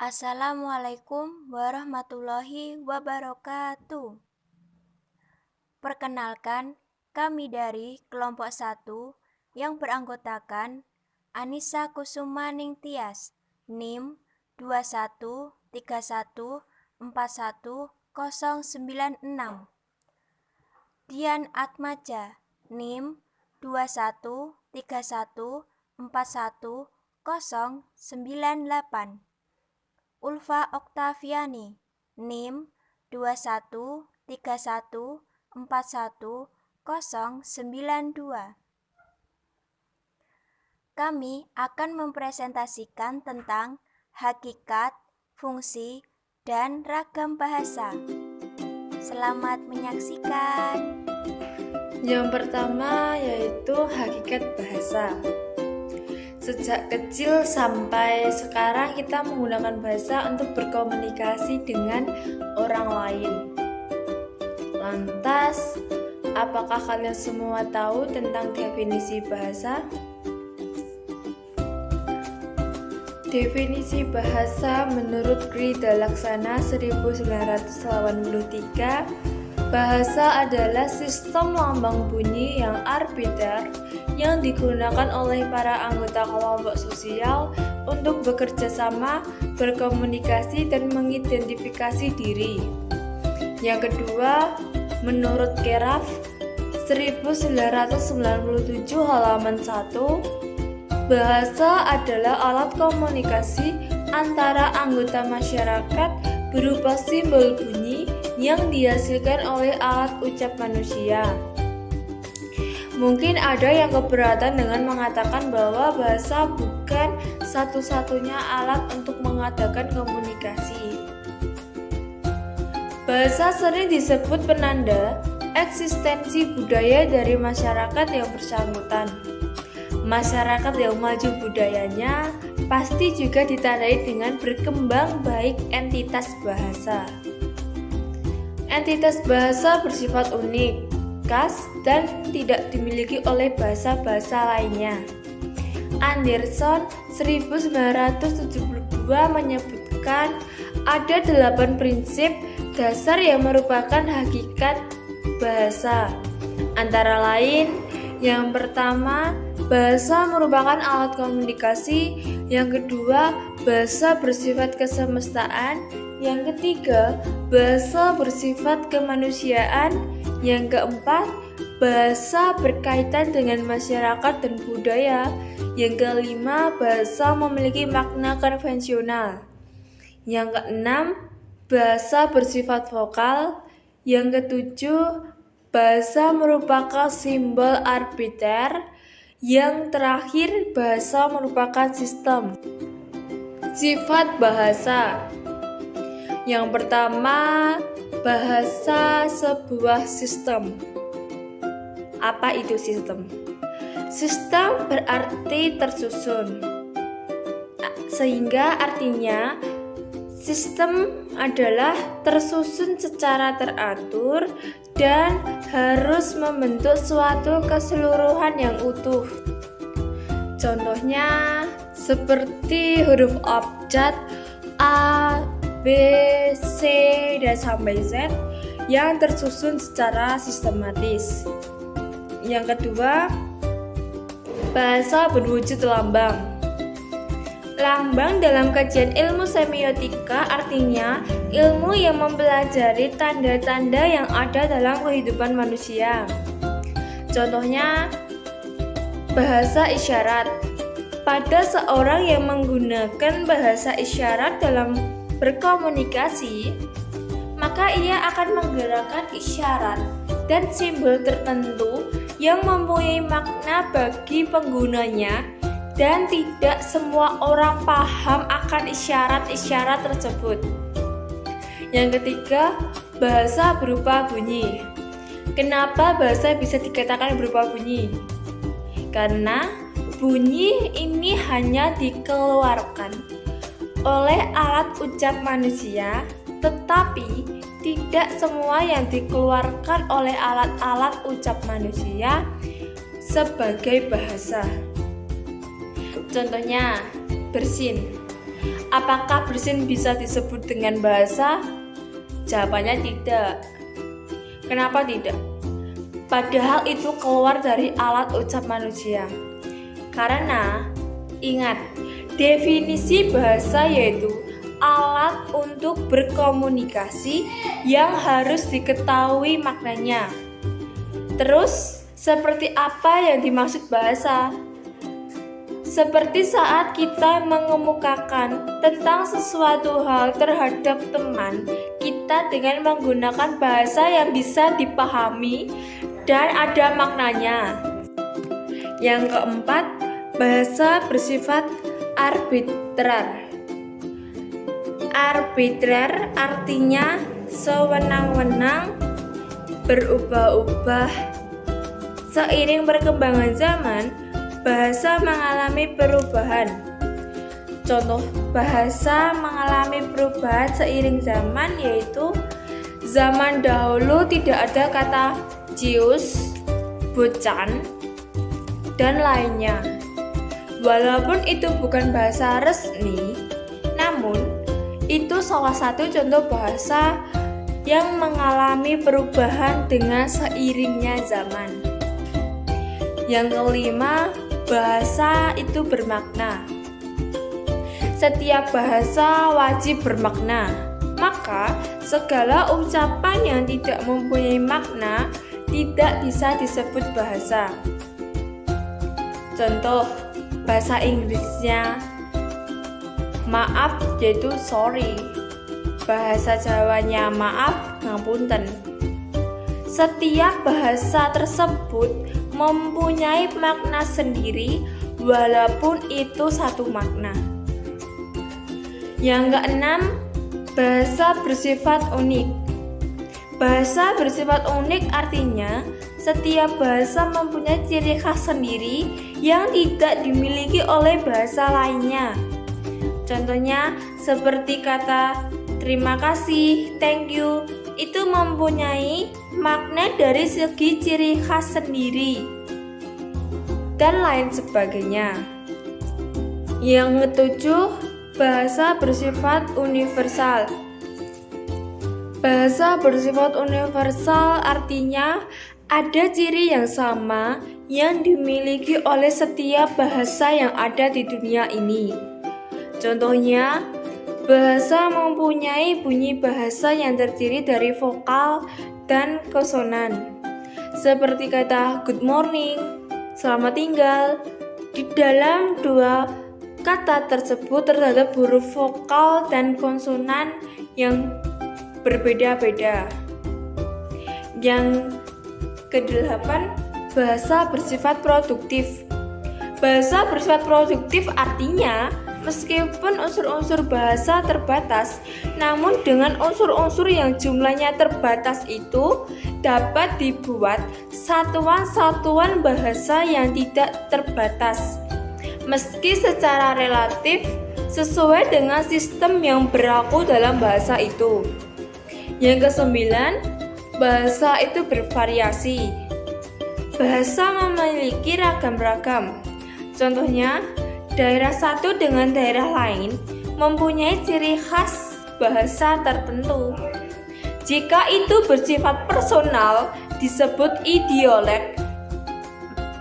Assalamualaikum warahmatullahi wabarakatuh. Perkenalkan, kami dari kelompok 1 yang beranggotakan Anissa Kusuma Ningtyas, NIM 213141096. Dian Atmaja, NIM 213141098. Ulfa Oktaviani, NIM 213141092. Kami akan mempresentasikan tentang hakikat, fungsi, dan ragam bahasa. Selamat menyaksikan. Yang pertama yaitu hakikat bahasa. Sejak kecil sampai sekarang kita menggunakan bahasa untuk berkomunikasi dengan orang lain. Lantas, apakah kalian semua tahu tentang definisi bahasa? Definisi bahasa menurut Krida Laksana 1983, bahasa adalah sistem lambang bunyi yang arbiter yang digunakan oleh para anggota kelompok sosial untuk bekerja sama, berkomunikasi, dan mengidentifikasi diri. Yang kedua, menurut Keraf 1997 halaman 1, bahasa adalah alat komunikasi antara anggota masyarakat berupa simbol bunyi yang dihasilkan oleh alat ucap manusia. Mungkin ada yang keberatan dengan mengatakan bahwa bahasa bukan satu-satunya alat untuk mengadakan komunikasi. Bahasa sering disebut penanda eksistensi budaya dari masyarakat yang bersangkutan. Masyarakat yang maju budayanya pasti juga ditandai dengan berkembang baik entitas bahasa. Entitas bahasa bersifat unik, khas, dan tidak dimiliki oleh bahasa-bahasa lainnya. Anderson 1972 menyebutkan ada 8 prinsip dasar yang merupakan hakikat bahasa. Antara lain, yang pertama, bahasa merupakan alat komunikasi. Yang kedua, bahasa bersifat kesemestaan. Yang ketiga, bahasa bersifat kemanusiaan. Yang keempat, bahasa berkaitan dengan masyarakat dan budaya. Yang kelima, bahasa memiliki makna konvensional. Yang keenam, bahasa bersifat vokal. Yang ketujuh, bahasa merupakan simbol arbiter. Yang terakhir, bahasa merupakan sistem. Sifat bahasa. Yang pertama, bahasa sebuah sistem. Apa itu sistem? Sistem berarti tersusun. Sehingga artinya sistem adalah tersusun secara teratur dan harus membentuk suatu keseluruhan yang utuh. Contohnya seperti huruf abjad A, B, C, dan sampai Z yang tersusun secara sistematis. Yang kedua, bahasa berwujud lambang. Lambang dalam kajian ilmu semiotika artinya ilmu yang mempelajari tanda-tanda yang ada dalam kehidupan manusia. Contohnya, bahasa isyarat. Pada seorang yang menggunakan bahasa isyarat dalam berkomunikasi, maka ia akan menggerakkan isyarat dan simbol tertentu yang mempunyai makna bagi penggunanya, dan tidak semua orang paham akan isyarat-isyarat tersebut. Yang ketiga, bahasa berupa bunyi. Kenapa bahasa bisa dikatakan berupa bunyi? Karena bunyi ini hanya dikeluarkan oleh alat ucap manusia, tetapi tidak semua yang dikeluarkan oleh alat-alat ucap manusia sebagai bahasa. Contohnya, bersin. Apakah bersin bisa disebut dengan bahasa? Jawabannya tidak. Kenapa tidak? Padahal itu keluar dari alat ucap manusia. Karena, ingat, definisi bahasa yaitu alat untuk berkomunikasi yang harus diketahui maknanya. Terus, seperti apa yang dimaksud bahasa? Seperti saat kita mengemukakan tentang sesuatu hal terhadap teman kita dengan menggunakan bahasa yang bisa dipahami dan ada maknanya. Yang keempat, bahasa bersifat arbitrer. Arbitrer artinya sewenang-wenang, berubah-ubah. Seiring perkembangan zaman, bahasa mengalami perubahan. Contoh bahasa mengalami perubahan seiring zaman yaitu zaman dahulu tidak ada kata cius, bocan, dan lainnya. Walaupun itu bukan bahasa resmi, namun itu salah satu contoh bahasa yang mengalami perubahan dengan seiringnya zaman. Yang kelima, bahasa itu bermakna. Setiap bahasa wajib bermakna, maka segala ucapan yang tidak mempunyai makna tidak bisa disebut bahasa. Contoh, bahasa Inggrisnya maaf yaitu sorry. Bahasa Jawanya maaf, ngapunten. Setiap bahasa tersebut mempunyai makna sendiri walaupun itu satu makna. Yang keenam, bahasa bersifat unik. Bahasa bersifat unik artinya setiap bahasa mempunyai ciri khas sendiri yang tidak dimiliki oleh bahasa lainnya. Contohnya seperti kata terima kasih, thank you, itu mempunyai makna dari segi ciri khas sendiri dan lain sebagainya. Yang ketujuh, bahasa bersifat universal. Bahasa bersifat universal artinya ada ciri yang sama yang dimiliki oleh setiap bahasa yang ada di dunia ini. Contohnya, bahasa mempunyai bunyi bahasa yang terdiri dari vokal dan konsonan. Seperti kata good morning, selamat tinggal. Di dalam dua kata tersebut terdapat huruf vokal dan konsonan yang berbeda-beda. Yang kedelapan, bahasa bersifat produktif. Bahasa bersifat produktif artinya meskipun unsur-unsur bahasa terbatas, namun dengan unsur-unsur yang jumlahnya terbatas itu dapat dibuat satuan-satuan bahasa yang tidak terbatas, meski secara relatif sesuai dengan sistem yang berlaku dalam bahasa itu. Yang kesembilan, bahasa itu bervariasi. Bahasa memiliki ragam-ragam. Contohnya, daerah satu dengan daerah lain mempunyai ciri khas bahasa tertentu. Jika itu bersifat personal, disebut idiolek.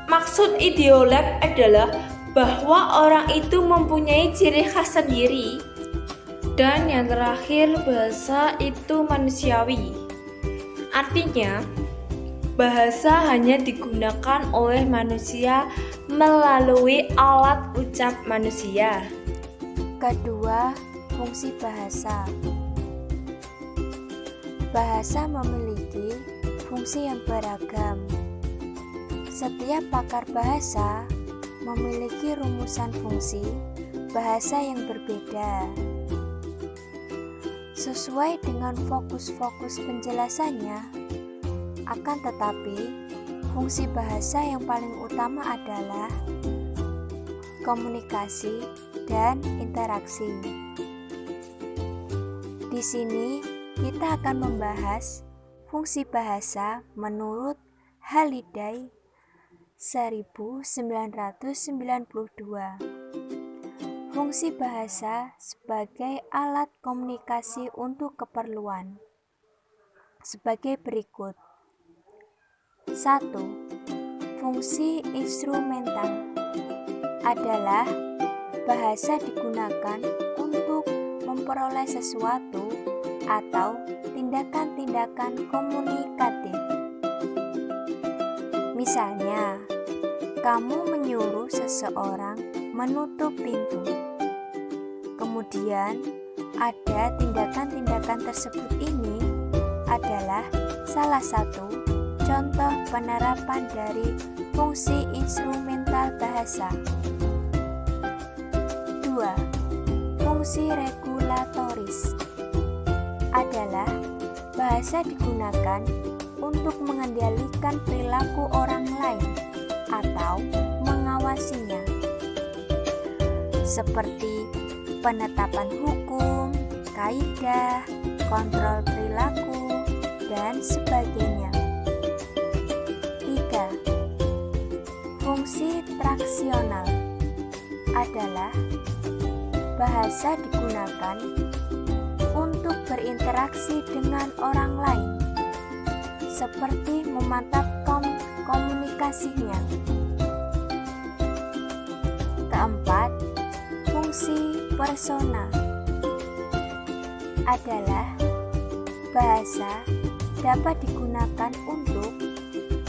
Maksud idiolek adalah bahwa orang itu mempunyai ciri khas sendiri. Dan yang terakhir, bahasa itu manusiawi. Artinya, bahasa hanya digunakan oleh manusia melalui alat ucap manusia. Kedua, fungsi bahasa. Bahasa memiliki fungsi yang beragam. Setiap pakar bahasa memiliki rumusan fungsi bahasa yang berbeda. Sesuai dengan fokus-fokus penjelasannya, akan tetapi fungsi bahasa yang paling utama adalah komunikasi dan interaksi. Di sini kita akan membahas fungsi bahasa menurut Halliday 1992. Fungsi bahasa sebagai alat komunikasi untuk keperluan sebagai berikut. 1. Fungsi instrumental adalah bahasa digunakan untuk memperoleh sesuatu atau tindakan-tindakan komunikatif. Misalnya, kamu menyuruh seseorang menutup pintu. Kemudian, ada tindakan-tindakan tersebut ini adalah salah satu contoh penerapan dari fungsi instrumental bahasa. 2. Fungsi regulatoris adalah bahasa digunakan untuk mengendalikan perilaku orang lain atau mengawasinya, seperti penetapan hukum, kaidah, kontrol perilaku, dan sebagainya. 3. Fungsi traksional adalah bahasa digunakan untuk berinteraksi dengan orang lain, seperti memantapkan komunikasinya. 4. Fungsi persona adalah bahasa dapat digunakan untuk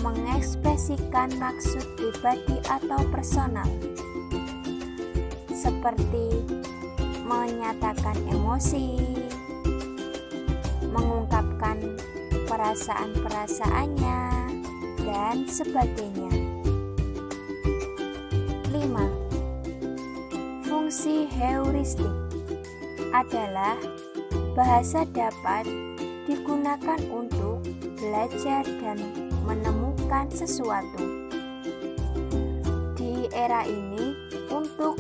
mengekspresikan maksud pribadi atau personal, seperti menyatakan emosi, mengungkapkan perasaan-perasaannya, dan sebagainya. 5. Fungsi heuristik adalah bahasa dapat digunakan untuk belajar dan menemukan sesuatu. Di era ini, untuk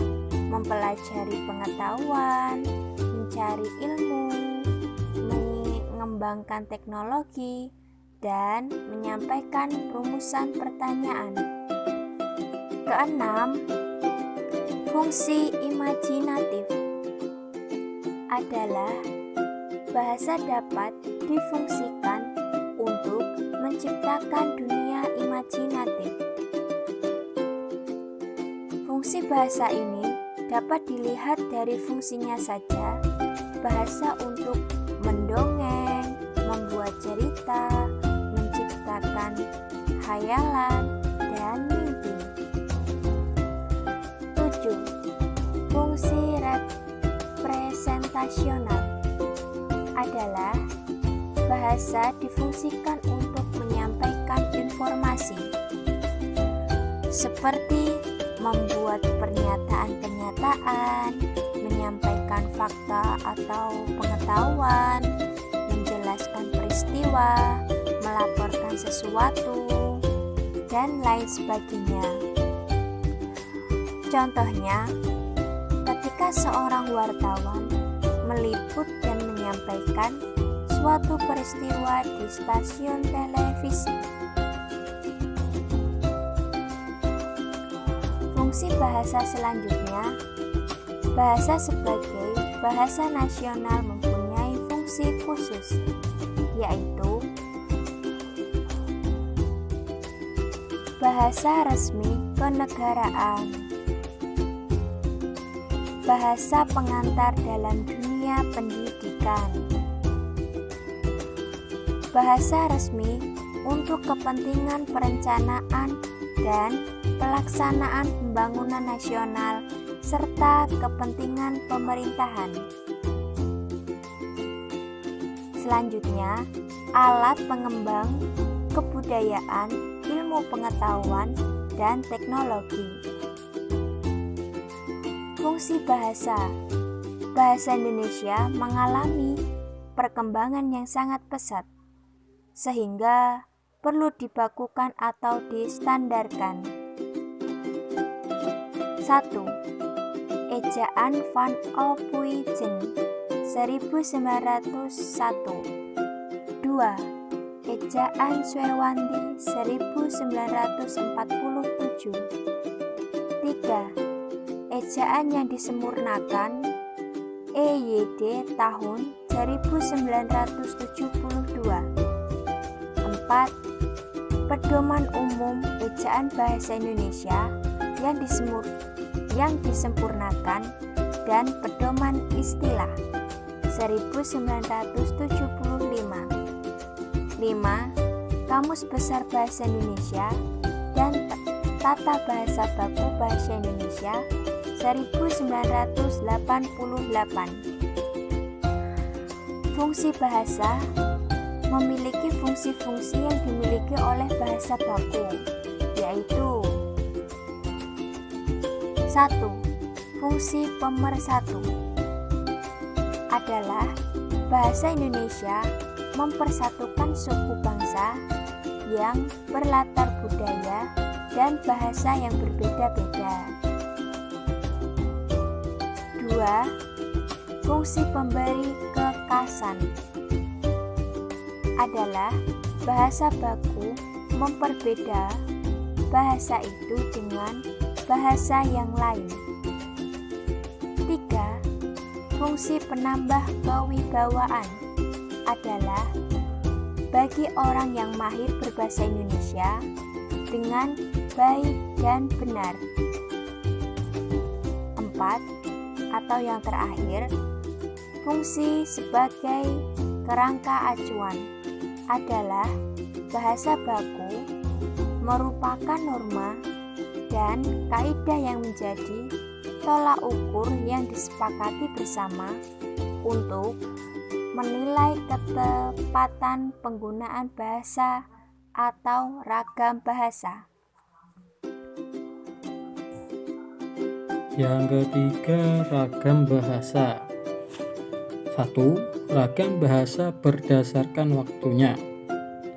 mempelajari pengetahuan, mencari ilmu, mengembangkan teknologi, dan menyampaikan rumusan pertanyaan. 6. Fungsi imajinatif adalah bahasa dapat difungsikan untuk menciptakan dunia imajinatif. Fungsi bahasa ini dapat dilihat dari fungsinya saja. Bahasa untuk mendongeng, membuat cerita, menciptakan khayalan, dan mimpi. 7. Fungsi representasional adalah bahasa difungsikan untuk menyampaikan informasi, seperti membuat pernyataan-pernyataan, menyampaikan fakta atau pengetahuan, menjelaskan peristiwa, melaporkan sesuatu, dan lain sebagainya. Contohnya, ketika seorang wartawan meliput dan menyampaikan suatu peristiwa di stasiun televisi. Fungsi bahasa selanjutnya, bahasa sebagai bahasa nasional mempunyai fungsi khusus, yaitu bahasa resmi kenegaraan, bahasa pengantar dalam dunia pendidikan, bahasa resmi untuk kepentingan perencanaan dan pelaksanaan pembangunan nasional serta kepentingan pemerintahan. Selanjutnya, alat pengembang kebudayaan, ilmu pengetahuan, dan teknologi. Fungsi bahasa. Bahasa Indonesia mengalami perkembangan yang sangat pesat, sehingga perlu dibakukan atau distandarkan. 1. Ejaan Van Ophuijsen 1901. 2. Ejaan Swewandi 1947. 3. ejaan yang disempurnakan EYD tahun 1972. 4. Pedoman umum ejaan bahasa Indonesia yang disempurnakan dan pedoman istilah 1975. 5. Kamus Besar Bahasa Indonesia dan Tata Bahasa Baku Bahasa Indonesia 1988. Fungsi bahasa memiliki fungsi-fungsi yang dimiliki oleh bahasa baku, yaitu 1. Fungsi pemersatu adalah bahasa Indonesia mempersatukan suku bangsa yang berlatar budaya dan bahasa yang berbeda-beda. 2. Fungsi pemberi kekasan adalah bahasa baku memperbeda bahasa itu dengan bahasa yang lain. 3. Fungsi penambah kewibawaan adalah bagi orang yang mahir berbahasa Indonesia dengan baik dan benar. 4. Atau yang terakhir, fungsi sebagai kerangka acuan adalah bahasa baku merupakan norma dan kaidah yang menjadi tolak ukur yang disepakati bersama untuk menilai ketepatan penggunaan bahasa atau ragam bahasa. Yang ketiga, ragam bahasa. 1. Ragam bahasa berdasarkan waktunya.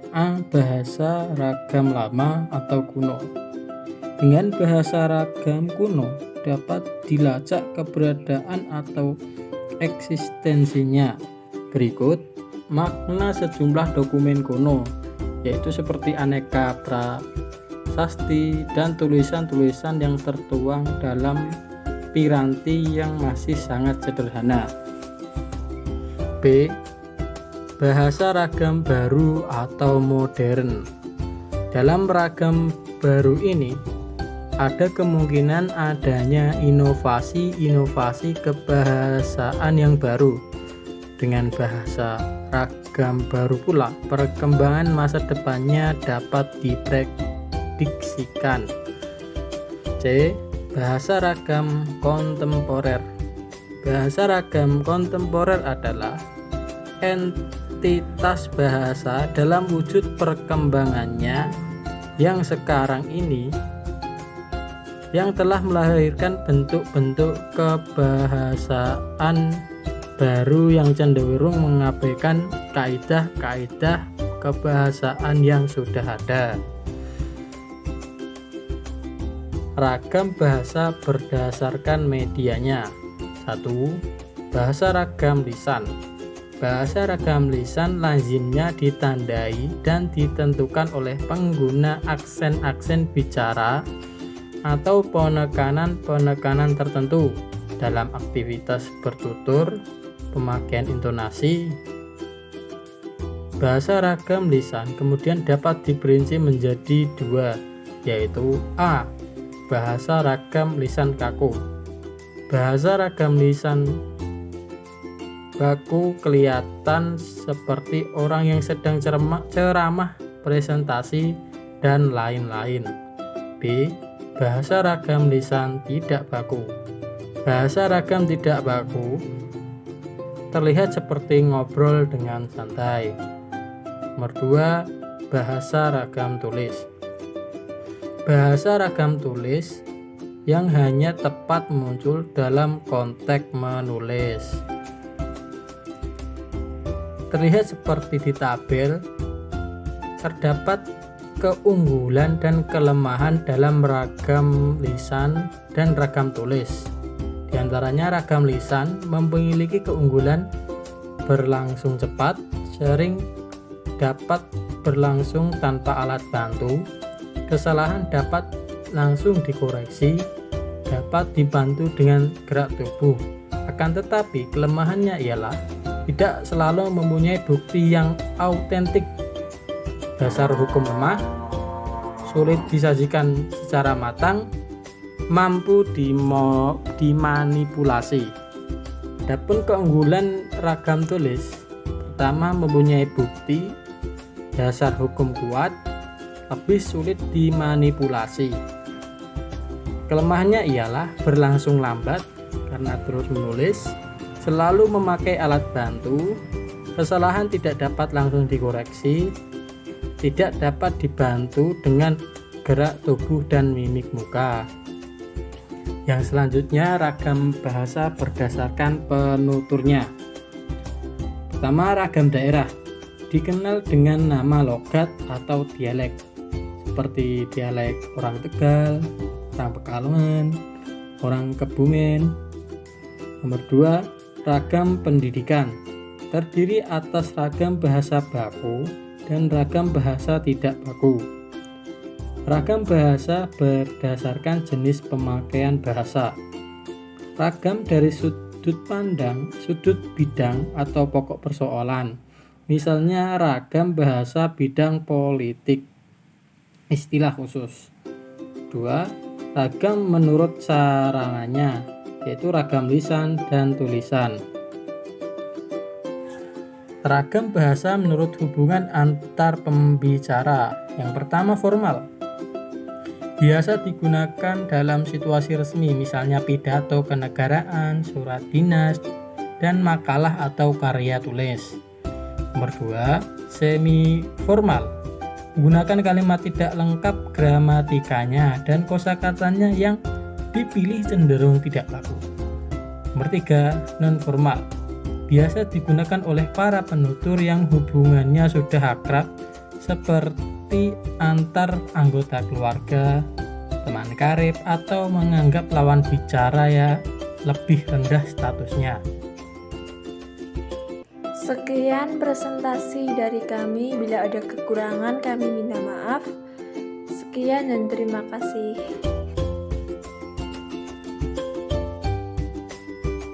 A. Bahasa ragam lama atau kuno. Dengan bahasa ragam kuno dapat dilacak keberadaan atau eksistensinya. Berikut makna sejumlah dokumen kuno, yaitu seperti aneka prasasti dan tulisan-tulisan yang tertuang dalam piranti yang masih sangat sederhana. B. Bahasa ragam baru atau modern. Dalam ragam baru ini ada kemungkinan adanya inovasi kebahasaan yang baru. Dengan bahasa ragam baru pula, perkembangan masa depannya dapat diprediksikan. C. Bahasa ragam kontemporer. Bahasa ragam kontemporer adalah entitas bahasa dalam wujud perkembangannya yang sekarang ini yang telah melahirkan bentuk-bentuk kebahasaan baru yang cenderung mengabaikan kaidah-kaidah kebahasaan yang sudah ada. Ragam bahasa berdasarkan medianya. 1. Bahasa ragam lisan. Bahasa ragam lisan lazimnya ditandai dan ditentukan oleh pengguna aksen-aksen bicara atau penekanan-penekanan tertentu dalam aktivitas bertutur, pemakaian intonasi. Bahasa ragam lisan kemudian dapat diperinci menjadi dua, yaitu A. Bahasa ragam lisan kaku. Bahasa ragam lisan baku kelihatan seperti orang yang sedang ceramah, presentasi, dan lain-lain. B. Bahasa ragam lisan tidak baku. Bahasa ragam tidak baku terlihat seperti ngobrol dengan santai. Nomor 2. Bahasa ragam tulis. Bahasa ragam tulis yang hanya tepat muncul dalam konteks menulis. Terlihat seperti di tabel. Terdapat keunggulan dan kelemahan dalam ragam lisan dan ragam tulis. Di antaranya ragam lisan memiliki keunggulan berlangsung cepat, sering dapat berlangsung tanpa alat bantu, kesalahan dapat langsung dikoreksi, dapat dibantu dengan gerak tubuh. Akan tetapi kelemahannya ialah tidak selalu mempunyai bukti yang autentik. Dasar hukum lemah, sulit disajikan secara matang, mampu dimanipulasi. Adapun keunggulan ragam tulis, pertama mempunyai bukti, dasar hukum kuat, lebih sulit dimanipulasi. Kelemahannya ialah berlangsung lambat karena terus menulis, selalu memakai alat bantu, kesalahan tidak dapat langsung dikoreksi, tidak dapat dibantu dengan gerak tubuh dan mimik muka. Yang selanjutnya, ragam bahasa berdasarkan penuturnya. Pertama, ragam daerah dikenal dengan nama logat atau dialek, seperti dialek orang Tegal, orang Pekalongan, orang Kebumen. Nomor 2, ragam pendidikan terdiri atas ragam bahasa baku dan ragam bahasa tidak baku. Ragam bahasa berdasarkan jenis pemakaian bahasa. Ragam dari sudut pandang, sudut bidang atau pokok persoalan. Misalnya ragam bahasa bidang politik. Istilah khusus. 2, ragam menurut sarananya, yaitu ragam lisan dan tulisan. Ragam bahasa menurut hubungan antar pembicara. Yang pertama, formal. Biasa digunakan dalam situasi resmi, misalnya pidato kenegaraan, surat dinas, dan makalah atau karya tulis. Nomor 2, semi formal. Menggunakan kalimat tidak lengkap gramatikanya dan kosakatanya yang dipilih cenderung tidak baku. Nomor 3, non formal. Biasa digunakan oleh para penutur yang hubungannya sudah akrab, seperti antar anggota keluarga, teman karib, atau menganggap lawan bicara ya lebih rendah statusnya. Sekian presentasi dari kami. Bila ada kekurangan kami minta maaf. Sekian dan terima kasih.